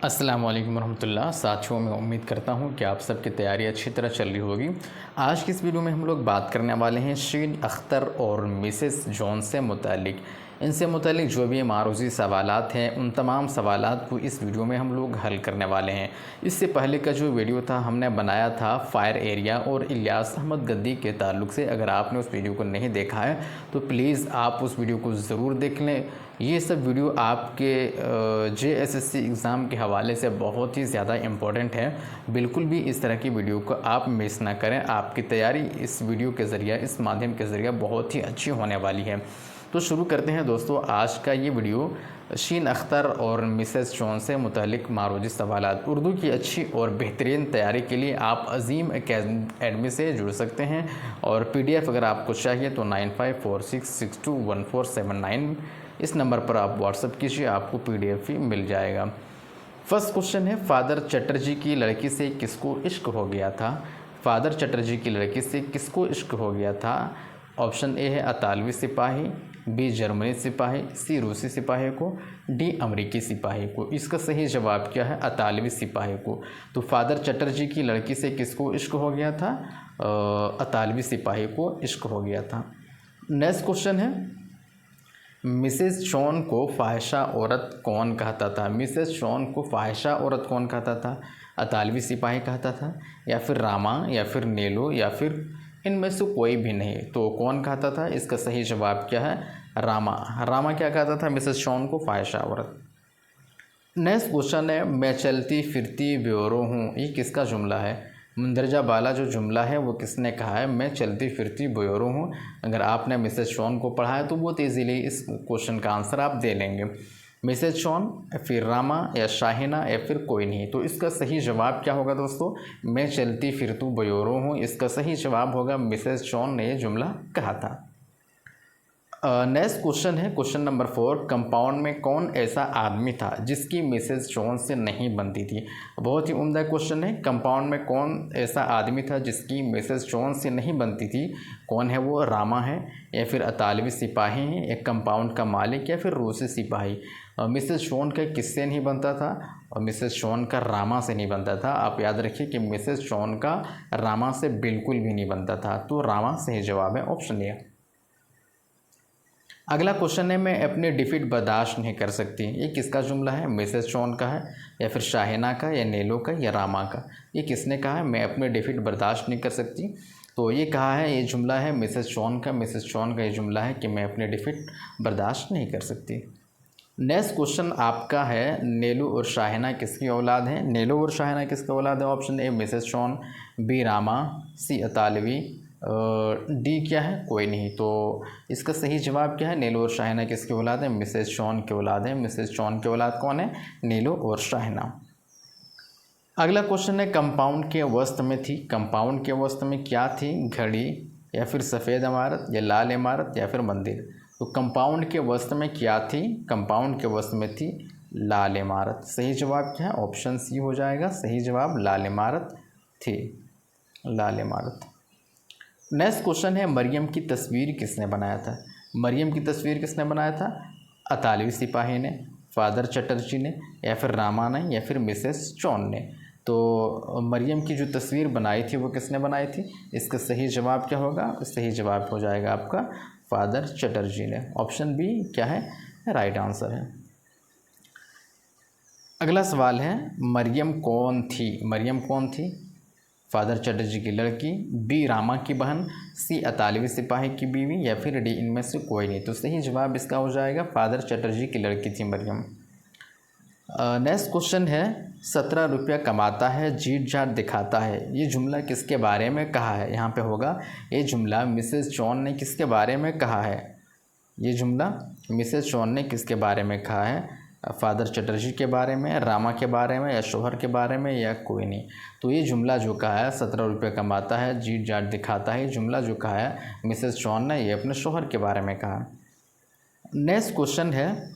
अस्सलाम वालेकुम रहमतुल्लाह। साथियों, मैं उम्मीद करता हूँ कि आप सबकी तैयारी अच्छी तरह चल रही होगी। आज की इस वीडियो में हम लोग बात करने वाले हैं शीन अख्तर और मिसेस जॉन से मुतालिक। इनसे मुतालिक जो भी मारूजी सवालात हैं, उन तमाम सवालात को इस वीडियो में हम लोग हल करने वाले हैं। इससे पहले का जो वीडियो था हमने बनाया था फायर एरिया और इलियास अहमद गद्दी के ताल्लुक़ से। अगर आपने उस वीडियो को नहीं देखा है तो प्लीज़ आप उस वीडियो को ज़रूर देख लें। ये सब वीडियो आपके JSSC एग्ज़ाम के हवाले से बहुत ही ज़्यादा इम्पोर्टेंट है। बिल्कुल भी इस तरह की वीडियो को आप मिस ना करें। आपकी तैयारी इस वीडियो के ज़रिए, इस माध्यम के ज़रिए बहुत ही अच्छी होने वाली है। तो शुरू करते हैं दोस्तों आज का ये वीडियो शीन अख्तर और मिसेस जॉन से मुतालिक मारूजी सवालात। उर्दू की अच्छी और बेहतरीन तैयारी के लिए आप अज़ीम एकेडमी से जुड़ सकते हैं और PDF अगर आपको चाहिए तो 9546621479 इस नंबर पर आप व्हाट्सअप कीजिए, आपको PDF भी मिल जाएगा। फर्स्ट क्वेश्चन है, फादर चटर्जी की लड़की से किसको इश्क हो गया था? फादर चटर्जी की लड़की से किसको इश्क हो गया था? ऑप्शन ए है अतालवी सिपाही, B जर्मनी सिपाही, C रूसी सिपाही को, D अमरीकी सिपाही को। इसका सही जवाब क्या है? अतालवी सिपाही को। तो फादर चटर्जी की लड़की से किसको इश्क हो गया था? अतालवी सिपाही को इश्क हो गया था। नेक्स्ट क्वेश्चन है, मिसेस जॉन को फाहिशा औरत कौन कहता था? मिसेस जॉन को फाहिशा औरत कौन कहता था? अतालवी सिपाही कहता था, या फिर रामा, या फिर नेलो, या फिर इनमें से कोई भी नहीं। तो कौन कहता था? इसका सही जवाब क्या है? रामा। रामा क्या कहता था मिसेस जॉन को? फाहिशा औरत। नेक्स्ट क्वेश्चन है, मैं चलती फिरती ब्यूरो हूँ, ये किसका जुमला है? मंदरजा बाला जो जुमला है वो किसने कहा है? मैं चलती फिरती ब्यूरो हूँ। अगर आपने मिसेस जॉन को पढ़ा है तो बहुत ईजीली इस क्वेश्चन का आंसर आप दे लेंगे। मिसेस जॉन, फिर रामा, या शाहिना, या फिर कोई नहीं। तो इसका सही जवाब क्या होगा दोस्तों? मैं चलती फिरती ब्यूरो हूँ। इसका सही जवाब होगा मिसेस जॉन ने ये जुमला कहा था। नेक्स्ट क्वेश्चन है क्वेश्चन नंबर 4, कंपाउंड में कौन ऐसा आदमी था जिसकी मिसेस जॉन से नहीं बनती थी? बहुत ही उम्दा क्वेश्चन है। कंपाउंड में कौन ऐसा आदमी था जिसकी मिसेस जॉन से नहीं बनती थी? कौन है वो? रामा है, या फिर अतालवी सिपाही है, या कंपाउंड का मालिक, या फिर रूसी सिपाही? मिसेस जॉन का किससे नहीं बनता था? और मिसेस जॉन का रामा से नहीं बनता था। आप याद रखिए कि मिसेस जॉन का रामा से बिल्कुल भी नहीं बनता था। तो रामा सही जवाब है, ऑप्शन ए। अगला क्वेश्चन है, मैं अपनी डिफीट बर्दाश्त नहीं कर सकती, ये किसका जुमला है? मिसेस जॉन का है, या फिर शाहिना का, या नेलो का, या रामा का? ये किसने कहा है मैं अपनी डिफीट बर्दाश्त नहीं कर सकती? तो ये कहा है, ये जुमला है मिसेस जॉन का। मिसेस जॉन का ये जुमला है कि मैं अपनी डिफीट बर्दाश्त नहीं कर सकती। नेक्स्ट क्वेश्चन आपका है, नेलो और शाहिना किसकी औलाद हैं? नेलो और शाहिना किसकी औलाद है? Option A Mrs John, B Rama, C अतालवी, D क्या है? कोई नहीं। तो इसका सही जवाब क्या है? नेलो और शाहिना किसकी औलाद है? मिसेस जॉन की औलाद है। मिसेस जॉन की औलाद कौन है? नेलो और शाहिना। अगला क्वेश्चन है, कंपाउंड के वस्त्र में थी। कंपाउंड के वस्त्र में क्या थी? घड़ी, या फिर सफ़ेद इमारत, या लाल इमारत, या फिर मंदिर? तो कंपाउंड के वस्त्र में क्या थी? कंपाउंड के वस्त्र में थी लाल इमारत। सही जवाब क्या है? ऑप्शन C हो जाएगा सही जवाब, लाल इमारत थी, लाल इमारत। नेक्स्ट क्वेश्चन है, मरियम की तस्वीर किसने बनाया था? मरियम की तस्वीर किसने बनाया था? अतालवी सिपाही ने, फादर चटर्जी ने, या फिर रामा ने, या फिर मिसेस जॉन ने? तो मरियम की जो तस्वीर बनाई थी वो किसने बनाई थी? इसका सही जवाब क्या होगा? सही जवाब हो जाएगा आपका फादर चटर्जी ने। ऑप्शन B क्या है? राइट आंसर है। अगला सवाल है, मरियम कौन थी? मरियम कौन थी? फादर चटर्जी की लड़की, B रामा की बहन, C अतालवी सिपाही की बीवी, या फिर D इनमें से कोई नहीं? तो सही जवाब इसका हो जाएगा फादर चटर्जी की लड़की थी मरियम। नेक्स्ट क्वेश्चन है, 17 रुपया कमाता है, जीत जाट दिखाता है, ये जुमला किसके बारे में कहा है? यहाँ पे होगा, ये जुमला मिसेस जॉन ने किसके बारे में कहा है? ये जुमला मिसेस जॉन ने किसके बारे में कहा है? फादर चटर्जी के बारे में, रामा के बारे में, या शोहर के बारे में, या कोई नहीं? तो ये जुमला जो कहा है 17 रुपये कमाता है, जीत जाट दिखाता है, जुमला जो कहा है मिसेस जॉन ने ये अपने शोहर के बारे में कहा। नेक्स्ट क्वेश्चन है,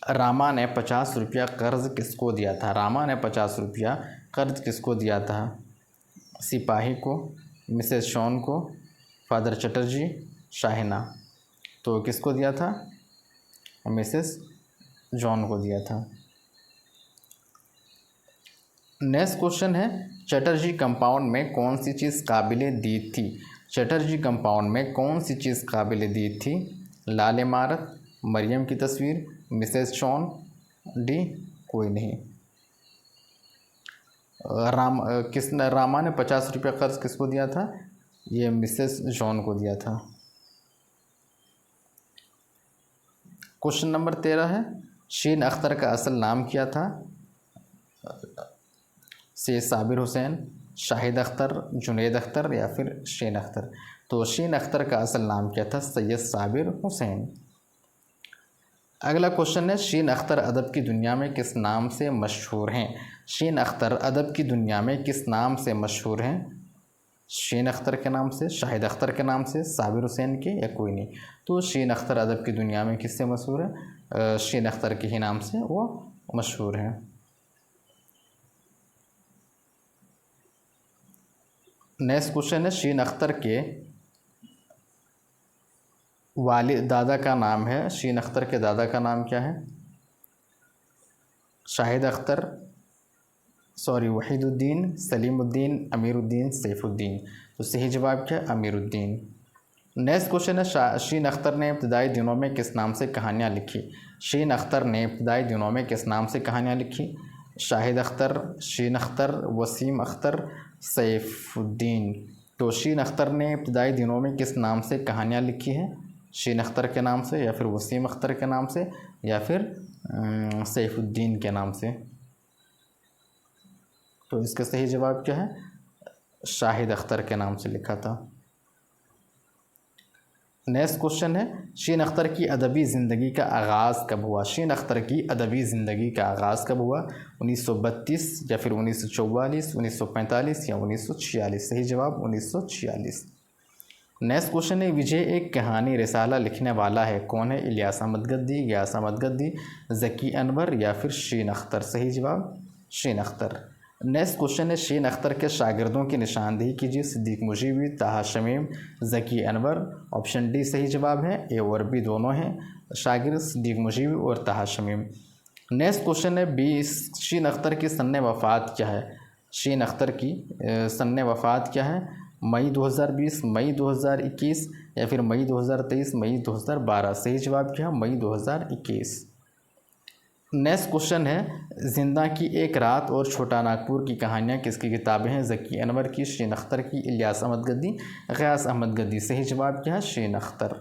रामा ने 50 रुपया कर्ज किसको दिया था? रामा ने 50 रुपया कर्ज किसको दिया था? सिपाही को, मिसेस जॉन को, फादर चटर्जी, शाहिना? तो किसको दिया था? मिसेस जॉन को दिया था। नेक्स्ट क्वेश्चन है चटर्जी कंपाउंड में कौन सी चीज़ काबिले दीद थी। चटर्जी कंपाउंड में कौन सी चीज़ काबिले दीद थी। लाल इमारत, मरियम की तस्वीर, मिसेस जॉन, डी कोई नहीं। रामा ने 50 रुपया कर्ज किसको दिया था। ये मिसेस जॉन को दिया था। क्वेश्चन नंबर 13 है शीन अख्तर का असल नाम क्या था। से साबिर हुसैन, शाहिद अख्तर, जुनैद अख्तर या फिर शीन अख्तर। तो शीन अख्तर का असल नाम क्या था। सैयद साबिर हुसैन। अगला क्वेश्चन है शीन अख्तर अदब की दुनिया में किस नाम से मशहूर हैं। शीन अख्तर अदब की दुनिया में किस नाम से मशहूर हैं। शीन अख्तर के नाम से, शाहिद अख्तर के नाम से, साबिर हुसैन के या कोई नहीं। तो शीन अख्तर अदब की दुनिया में किससे मशहूर है। शीन अख्तर के ही नाम से वो मशहूर हैं। नेक्स्ट क्वेश्चन है शीन अख्तर के वालिद दादा का नाम है। शीन अख्तर के दादा का नाम क्या है। शाहिद अख्तर, वहीदुद्दीन, सलीमुद्दीन, अमीरुद्दीन, सैफुद्दीन। तो सही जवाब क्या है, अमीरुद्दीन। नेक्स्ट क्वेश्चन है शीन अख्तर ने इब्तदाई दिनों में किस नाम से कहानियाँ लिखी। शीन अख्तर ने इब्तदाई दिनों में किस नाम से कहानियाँ लिखी। शाहिद अख्तर, शीन अख्तर, वसीम अख्तर, सैफुद्दीन। तो शीन अख्तर ने इब्तदाई दिनों में किस नाम से कहानियाँ लिखी हैं। शीन अख्तर के नाम से या फिर वसीम अख्तर के नाम से या फिर सैफुद्दीन के नाम से। तो इसका सही जवाब क्या है, शाहिद अख्तर के नाम से लिखा था। नेक्स्ट क्वेश्चन है शीन अख्तर की अदबी ज़िंदगी का आगाज़ कब हुआ। शीन अख्तर की अदबी ज़िंदगी का आगाज़ कब हुआ। 1932 या फिर 1944, 1945 या 1946। सही जवाब 1946। नेक्स्ट क्वेश्चन है विजय एक कहानी रिसाला लिखने वाला है, कौन है। इलियास अहमद गद्दी, गियास अहमद गद्दी, ज़की अनवर या फिर शीन अख्तर। सही जवाब शीन अख्तर। नेक्स्ट क्वेश्चन है शीन अख्तर के शागिर्दों की निशानदेही कीजिए। सिद्दीक मुजीबी, ताहा शमीम, ज़की अनवर। ऑप्शन डी सही जवाब है। ए और बी दोनों हैं शागिर्द, सिद्दीक मुजीबी और ताहा शमीम। नेक्स्ट क्वेश्चन है शीन अख्तर की सन्ने वफ़ात क्या है। शीन अख्तर की सन्ने वफ़ात क्या है। मई 2020, मई 2021 या फिर मई 2023, मई 2012। सही जवाब क्या है, मई 2021। नेक्स्ट क्वेश्चन है जिंदा की एक रात और छोटा नागपुर की कहानियाँ किसकी किताबें हैं। ज़की अनवर की, शीन अख्तर की, इलियास अहमद गद्दी, गियास अहमद गद्दी। सही जवाब क्या है, शीन अख्तर।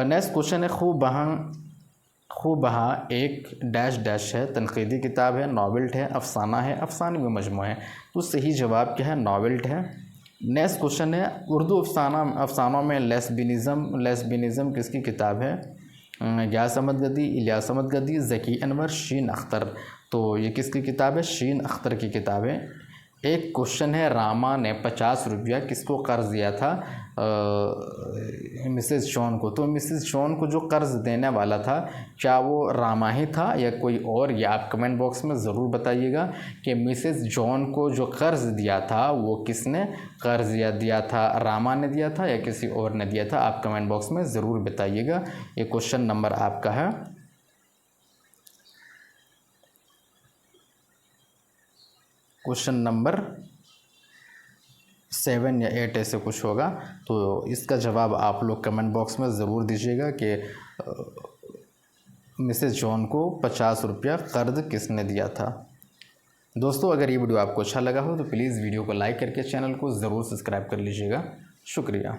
नेक्स्ट क्वेश्चन है खूब बहा एक डैश डैश है, तनकीदी किताब है, नॉवेल्ट है, अफसाना है, अफसानवी मजमू है। तो सही जवाब क्या है, नॉवेल्ट है। नेक्स्ट क्वेश्चन है उर्दू अफसानों में लेस्बिनिज़म किसकी किताब है। गियास अहमद गद्दी, इलियास अहमद गद्दी, ज़की अनवर, शीन अख्तर। तो ये किसकी किताब है, शीन अख्तर की किताब है। एक क्वेश्चन है रामा ने 50 रुपया किसको कर्ज दिया था। मिसेस जॉन को। तो मिसेस जॉन को जो कर्ज देने वाला था क्या वो रामा ही था या कोई और, ये आप कमेंट बॉक्स में ज़रूर बताइएगा कि मिसेस जॉन को जो कर्ज दिया था वो किसने कर्ज दिया था, रामा ने दिया था या किसी और ने दिया था। आप कमेंट बॉक्स में ज़रूर बताइएगा। ये क्वेश्चन नंबर आपका है क्वेश्चन नंबर 7 या 8 ऐसे कुछ होगा। तो इसका जवाब आप लोग कमेंट बॉक्स में ज़रूर दीजिएगा कि मिसेस जॉन को 50 रुपया कर्ज किसने दिया था। दोस्तों अगर ये वीडियो आपको अच्छा लगा हो तो प्लीज़ वीडियो को लाइक करके चैनल को ज़रूर सब्सक्राइब कर लीजिएगा। शुक्रिया।